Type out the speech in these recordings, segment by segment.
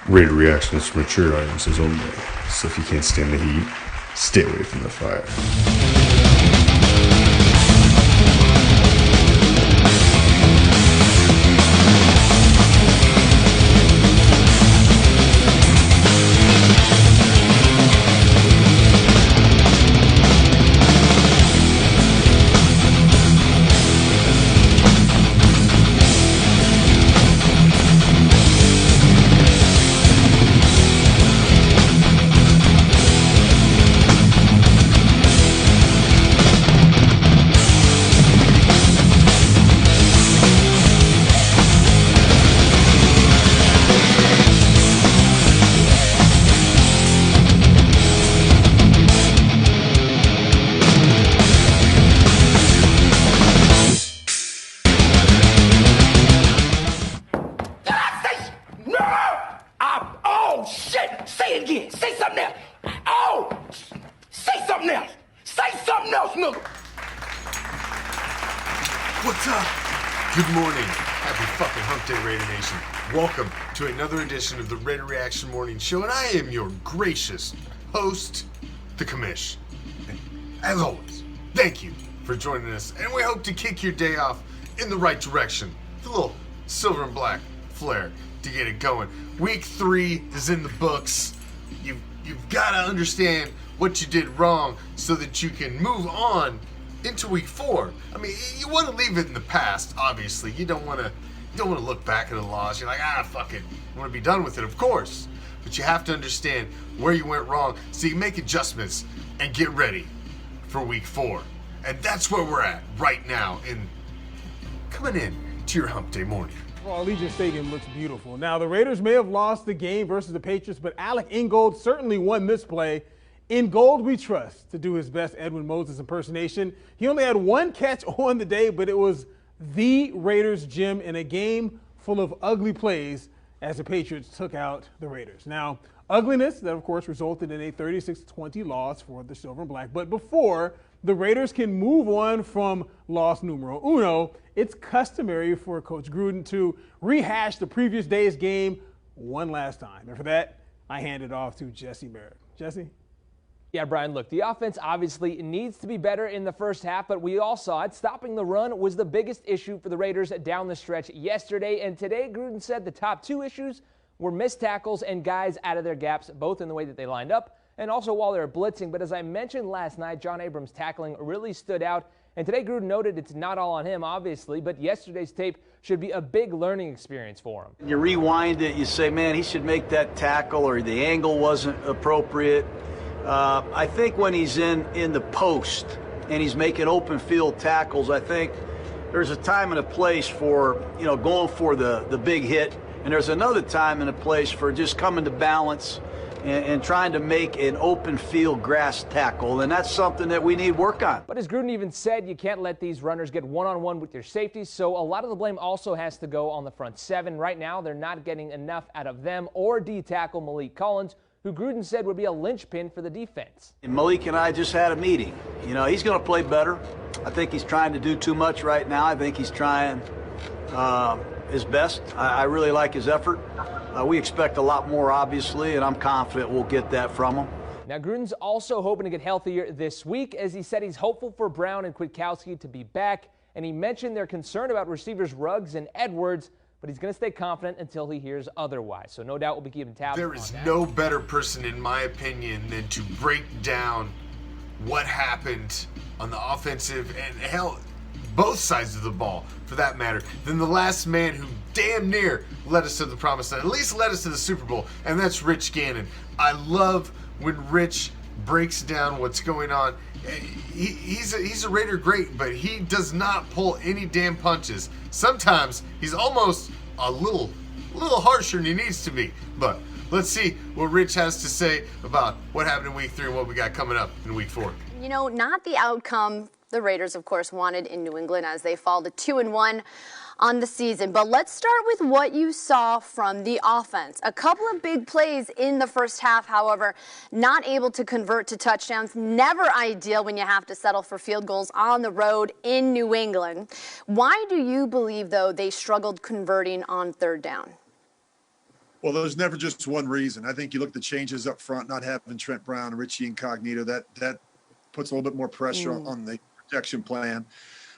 Raider reaction is for mature audiences only, so if you can't stand the heat, stay away from the fire. Say it again. Say something else. Oh! Say something else. Say something else, nigga. What's up? Good morning. Happy fucking Hump Day, Raider Nation. Welcome to another edition of the Raider Reaction Morning Show, and I am your gracious host, the Commish. As always, thank you for joining us, and we hope to kick your day off in the right direction. The little silver and black flair to get it going. Week 3 is in the books. You've got to understand what you did wrong so that you can move on into week 4. I mean, you want to leave it in the past, obviously. You don't want to look back at a loss. You're like, fuck it. You want to be done with it, of course. But you have to understand where you went wrong so you can make adjustments and get ready for week 4. And that's where we're at right now in coming in to your Hump Day morning. Well, Allegiant Stadium looks beautiful. Now, the Raiders may have lost the game versus the Patriots, but Alec Ingold certainly won this play. In gold we trust to do his best Edwin Moses impersonation. He only had one catch on the day, but it was the Raiders gym in a game full of ugly plays as the Patriots took out the Raiders. Now, ugliness that, of course, resulted in a 36-20 loss for the Silver and Black. But before the Raiders can move on from loss numero uno, it's customary for Coach Gruden to rehash the previous day's game one last time. And for that, I hand it off to Jesse Merritt. Jesse? Yeah, Brian, look, the offense obviously needs to be better in the first half, but we all saw it. Stopping the run was the biggest issue for the Raiders down the stretch yesterday. And today, Gruden said the top 2 issues were missed tackles and guys out of their gaps, both in the way that they lined up and also while they were blitzing. But as I mentioned last night, John Abrams' tackling really stood out. And today, Gruden noted it's not all on him, obviously, but yesterday's tape should be a big learning experience for him. You rewind it, you say, man, he should make that tackle, or the angle wasn't appropriate. I think when he's in the post and he's making open field tackles, I think there's a time and a place for, going for the big hit, and there's another time and a place for just coming to balance and trying to make an open field grass tackle, and that's something that we need work on. But as Gruden even said, you can't let these runners get one-on-one with your safeties, so a lot of the blame also has to go on the front 7. Right now, they're not getting enough out of them or D-tackle Malik Collins, who Gruden said would be a linchpin for the defense. And Malik and I just had a meeting. He's going to play better. I think he's trying to do too much right now. I think he's trying his best. I really like his effort. We expect a lot more, obviously, and I'm confident we'll get that from him. Now, Gruden's also hoping to get healthier this week, as he said he's hopeful for Brown and Kwiatkowski to be back, and he mentioned their concern about receivers Ruggs and Edwards, but he's going to stay confident until he hears otherwise. So no doubt we'll be keeping tabs on that. There is no better person, in my opinion, than to break down what happened on the offensive and, hell, both sides of the ball, for that matter, than the last man who damn near led us to the promised land, at least led us to the Super Bowl, and that's Rich Gannon. I love when Rich breaks down what's going on. He's a Raider great, but he does not pull any damn punches. Sometimes he's almost a little harsher than he needs to be. But let's see what Rich has to say about what happened in week 3 and what we got coming up in week 4. Not the outcome the Raiders, of course, wanted in New England as they fall to 2-1 on the season. But let's start with what you saw from the offense. A couple of big plays in the first half, however, not able to convert to touchdowns. Never ideal when you have to settle for field goals on the road in New England. Why do you believe, though, they struggled converting on 3rd down? Well, there's never just one reason. I think you look at the changes up front, not having Trent Brown and Richie Incognito, that puts a little bit more pressure on the protection plan.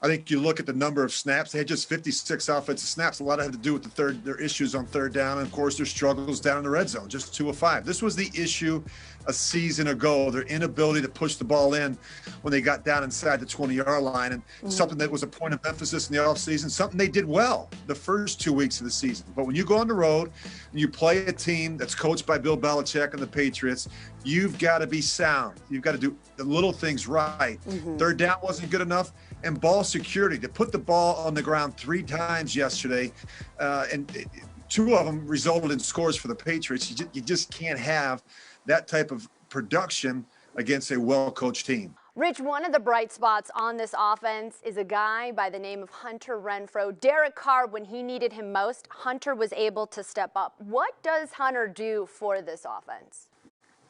I think you look at the number of snaps. They had just 56 offensive snaps. A lot had to do with their issues on third down. And, of course, their struggles down in the red zone, just 2 of 5. This was the issue a season ago, their inability to push the ball in when they got down inside the 20-yard line. And something that was a point of emphasis in the offseason, something they did well the first 2 weeks of the season. But when you go on the road and you play a team that's coached by Bill Belichick and the Patriots, you've got to be sound. You've got to do the little things right. Third down wasn't good enough. And ball security, to put the ball on the ground 3 times yesterday, and 2 of them resulted in scores for the Patriots. You just can't have that type of production against a well-coached team. Rich, one of the bright spots on this offense is a guy by the name of Hunter Renfrow. Derek Carr, when he needed him most, Hunter was able to step up. What does Hunter do for this offense?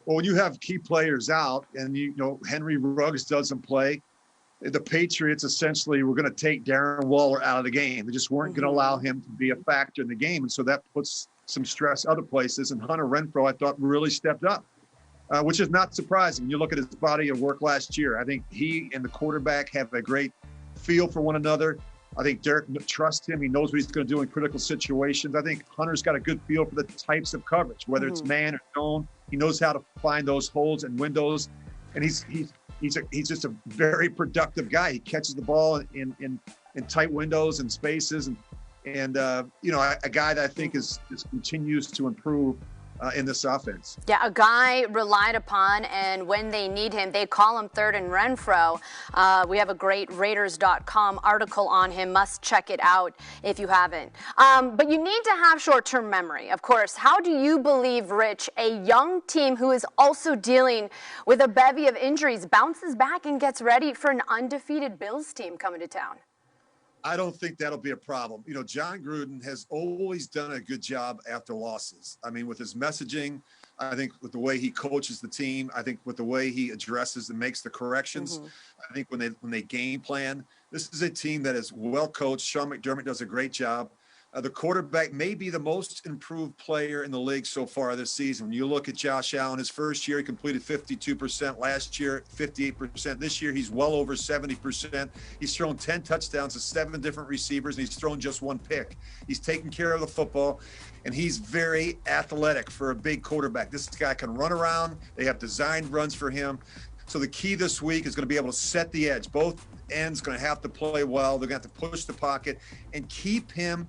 Well, when you have key players out and, Henry Ruggs doesn't play, the Patriots essentially were going to take Darren Waller out of the game. They just weren't going to allow him to be a factor in the game. And so that puts some stress other places. And Hunter Renfrow, I thought, really stepped up, which is not surprising. You look at his body of work last year. I think he and the quarterback have a great feel for one another. I think Derek trusts him. He knows what he's going to do in critical situations. I think Hunter's got a good feel for the types of coverage, whether it's man or zone. He knows how to find those holes and windows. And he's just a very productive guy. He catches the ball in tight windows and spaces, and a guy that I think is continues to improve in this offense. Yeah, a guy relied upon, and when they need him, they call him third and Renfrow. We have a great Raiders.com article on him. Must check it out if you haven't. But you need to have short-term memory, of course. How do you believe, Rich, a young team who is also dealing with a bevy of injuries bounces back and gets ready for an undefeated Bills team coming to town? I don't think that'll be a problem. John Gruden has always done a good job after losses. I mean, with his messaging, I think with the way he coaches the team, I think with the way he addresses and makes the corrections, I think when they game plan, this is a team that is well coached. Sean McDermott does a great job. The quarterback may be the most improved player in the league so far this season. When you look at Josh Allen, his first year, he completed 52%. Last year, 58%. This year, he's well over 70%. He's thrown 10 touchdowns to 7 different receivers, and he's thrown just 1 pick. He's taking care of the football, and he's very athletic for a big quarterback. This guy can run around. They have designed runs for him. So the key this week is going to be able to set the edge. Both ends going to have to play well. They're going to have to push the pocket and keep him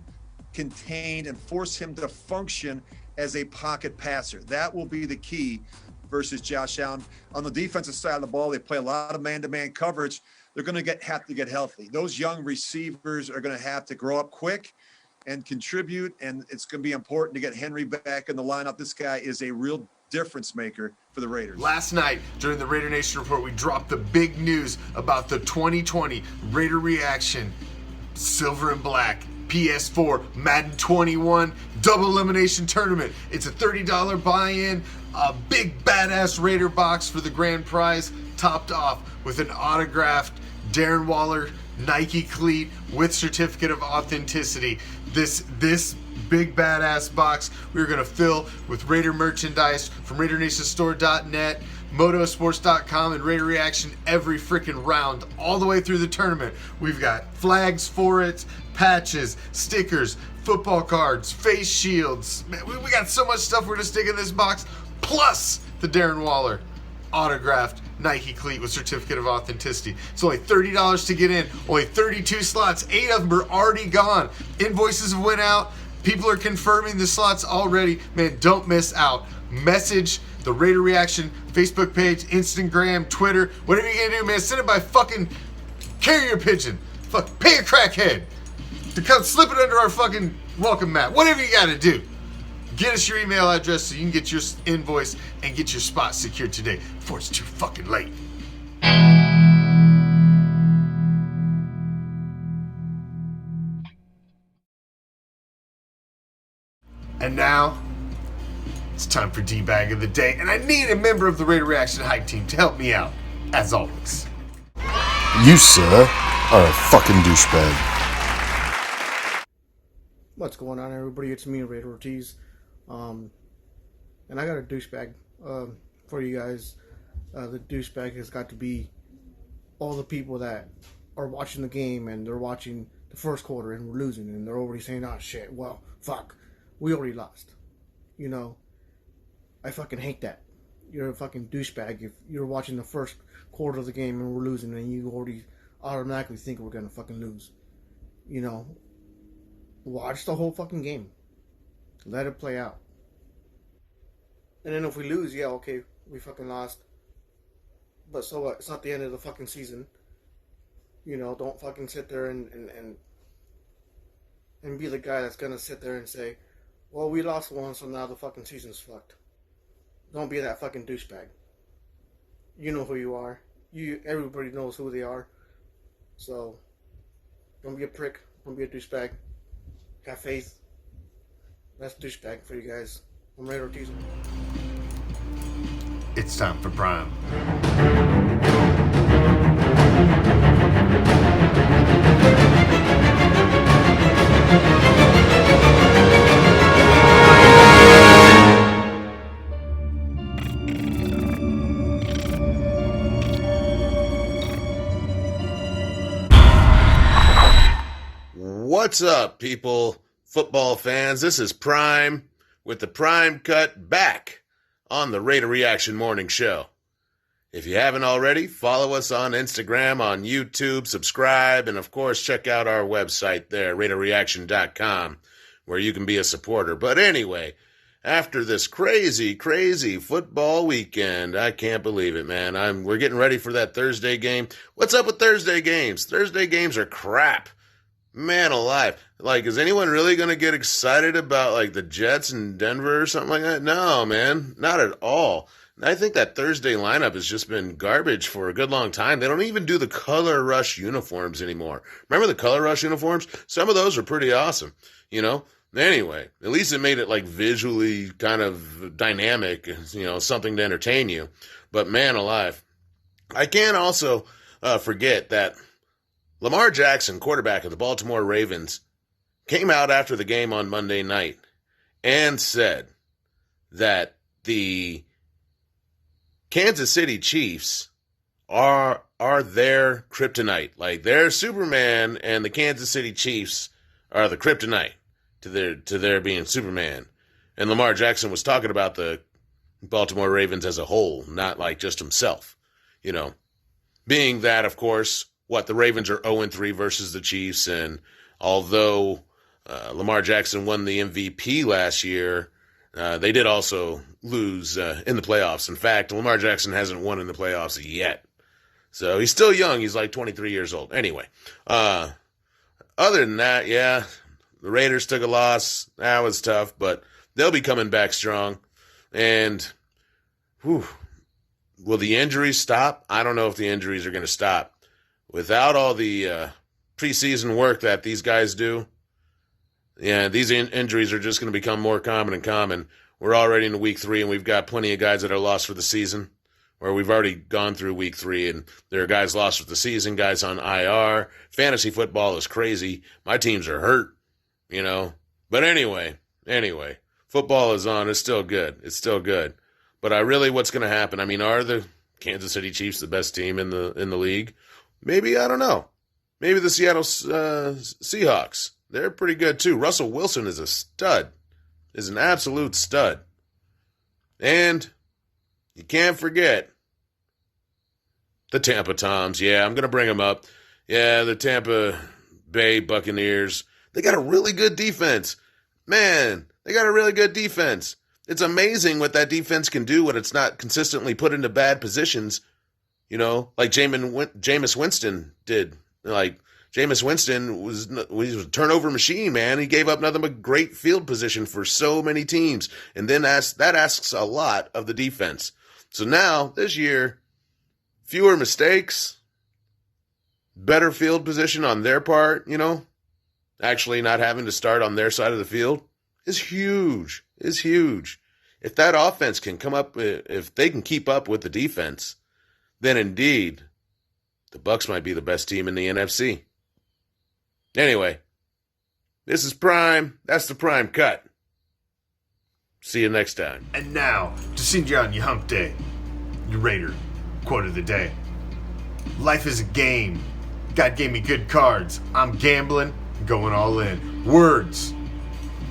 contained and force him to function as a pocket passer. That will be the key versus Josh Allen. On the defensive side of the ball, they play a lot of man-to-man coverage. They're going to have to get healthy. Those young receivers are going to have to grow up quick and contribute, and it's going to be important to get Henry back in the lineup. This guy is a real difference maker for the Raiders. Last night during the Raider Nation Report, we dropped the big news about the 2020 Raider Reaction Silver and Black PS4 Madden 21 Double Elimination Tournament. It's a $30 buy-in, a big badass Raider box for the grand prize, topped off with an autographed Darren Waller Nike cleat with certificate of authenticity. This big badass box we're gonna fill with Raider merchandise from RaiderNationStore.net, Motosports.com, and Raider Reaction every freaking round, all the way through the tournament. We've got flags for it, patches, stickers, football cards, face shields. Man, we got so much stuff we're gonna stick in this box, plus the Darren Waller autographed Nike cleat with certificate of authenticity. It's only $30 to get in, only 32 slots, 8 of them are already gone. Invoices have went out, people are confirming the slots already. Man, don't miss out. Message the Raider Reaction Facebook page, Instagram, Twitter, whatever you're gonna do, man. Send it by fucking carrier pigeon. Fuck, pay a crackhead to come slip it under our fucking welcome mat. Whatever you gotta do. Get us your email address so you can get your invoice and get your spot secured today before it's too fucking late. And now, it's time for D-Bag of the Day, and I need a member of the Raider Reaction Hype Team to help me out, as always. You, sir, are a fucking douchebag. What's going on, everybody? It's me, Raider Ortiz. And I got a douchebag for you guys. The douchebag has got to be all the people that are watching the game and they're watching the first quarter and we're losing and they're already saying, "Oh shit, well, fuck, we already lost." You know, I fucking hate that. You're a fucking douchebag if you're watching the first quarter of the game and we're losing and you already automatically think we're gonna fucking lose. You know, watch the whole fucking game. Let it play out. And then if we lose, yeah, okay, we fucking lost. But so what? It's not the end of the fucking season. You know, don't fucking sit there and be the guy that's gonna sit there and say, "Well, we lost one, so now the fucking season's fucked." Don't be that fucking douchebag. You know who you are. Everybody knows who they are. So, don't be a prick. Don't be a douchebag. Have faith. That's douchebag for you guys. I'm Raider Ortiz. It's time for Prime. What's up, people, football fans? This is Prime with the Prime Cut back on the Raider Reaction Morning Show. If you haven't already, follow us on Instagram, on YouTube, subscribe, and of course, check out our website there, RaiderReaction.com, where you can be a supporter. But anyway, after this crazy football weekend, I can't believe it, man. We're getting ready for that Thursday game. What's up with Thursday games? Thursday games are crap. Man alive. Like, is anyone really going to get excited about, like, the Jets in Denver or something like that? No, man. Not at all. I think that Thursday lineup has just been garbage for a good long time. They don't even do the Color Rush uniforms anymore. Remember the Color Rush uniforms? Some of those are pretty awesome, you know? Anyway, at least it made it, like, visually kind of dynamic, you know, something to entertain you. But, man alive. I can't also forget that Lamar Jackson, quarterback of the Baltimore Ravens, came out after the game on Monday night and said that the Kansas City Chiefs are their kryptonite. Like, they're Superman and the Kansas City Chiefs are the kryptonite to their being Superman. And Lamar Jackson was talking about the Baltimore Ravens as a whole, not like just himself, you know. Being that, of course, the Ravens are 0-3 versus the Chiefs, and although Lamar Jackson won the MVP last year, they did also lose in the playoffs. In fact, Lamar Jackson hasn't won in the playoffs yet. So he's still young. He's like 23 years old. Anyway, other than that, yeah, the Raiders took a loss. That was tough, but they'll be coming back strong. And, will the injuries stop? I don't know if the injuries are going to stop. Without all the preseason work that these guys do, yeah, these injuries are just going to become more common and common. We're already in week 3, and we've got plenty of guys that are lost for the season, or we've already gone through week 3, and there are guys lost for the season, guys on IR. Fantasy football is crazy. My teams are hurt, you know. But anyway, football is on. It's still good. But what's going to happen? I mean, are the Kansas City Chiefs the best team in the league? Maybe, I don't know. Maybe the Seattle Seahawks. They're pretty good, too. Russell Wilson is a stud. Is an absolute stud. And you can't forget the Tampa Toms. Yeah, I'm going to bring them up. Yeah, the Tampa Bay Buccaneers. They got a really good defense. Man, they got a really good defense. It's amazing what that defense can do when it's not consistently put into bad positions. You know, like Jameis Winston did. Like, Jameis Winston was a turnover machine, man. He gave up nothing but great field position for so many teams. And then that asks a lot of the defense. So now, this year, fewer mistakes, better field position on their part, you know. Actually not having to start on their side of the field is huge. If that offense can if they can keep up with the defense, then indeed, the Bucs might be the best team in the NFC. Anyway, this is Prime. That's the Prime Cut. See you next time. And now, to send you on your hump day, your Raider quote of the day. Life is a game. God gave me good cards. I'm gambling, going all in. Words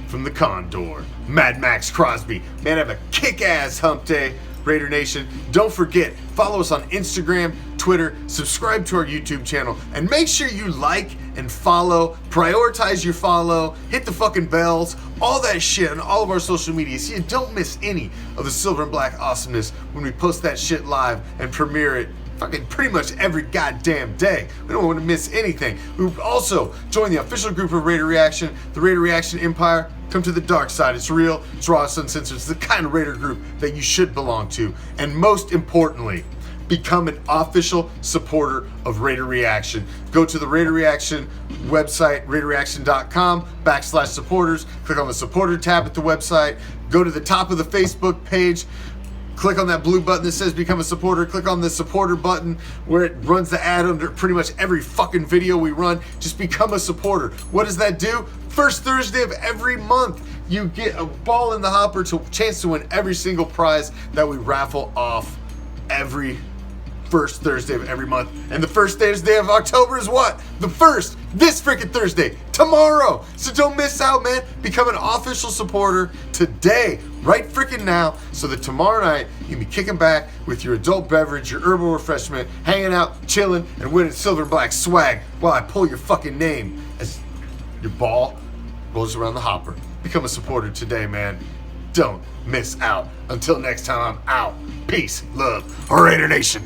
from the Condor, Mad Max Crosby. Man, have a kick-ass hump day, Raider Nation. Don't forget, follow us on Instagram, Twitter, subscribe to our YouTube channel, and make sure you like and follow, prioritize your follow, hit the fucking bells, all that shit on all of our social media so you don't miss any of the silver and black awesomeness when we post that shit live and premiere it fucking pretty much every goddamn day. We don't want to miss anything. We also join the official group of Raider Reaction, the Raider Reaction Empire. Come to the dark side. It's real, it's raw, it's uncensored. It's the kind of Raider group that you should belong to. And most importantly, become an official supporter of Raider Reaction. Go to the Raider Reaction website, raiderreaction.com/supporters. Click on the supporter tab at the website. Go to the top of the Facebook page. Click on that blue button that says become a supporter. Click on the supporter button where it runs the ad under pretty much every fucking video we run. Just become a supporter. What does that do? First Thursday of every month, you get a ball in the hopper to chance to win every single prize that we raffle off every first Thursday of every month. And the first Thursday of October is what? The first, this freaking Thursday, tomorrow. So don't miss out, man. Become an official supporter today, right freaking now, so that tomorrow night you can be kicking back with your adult beverage, your herbal refreshment, hanging out, chilling, and winning silver and black swag while I pull your fucking name as your ball rolls around the hopper. Become a supporter today, man. Don't miss out. Until next time, I'm out. Peace, love, Raider Nation.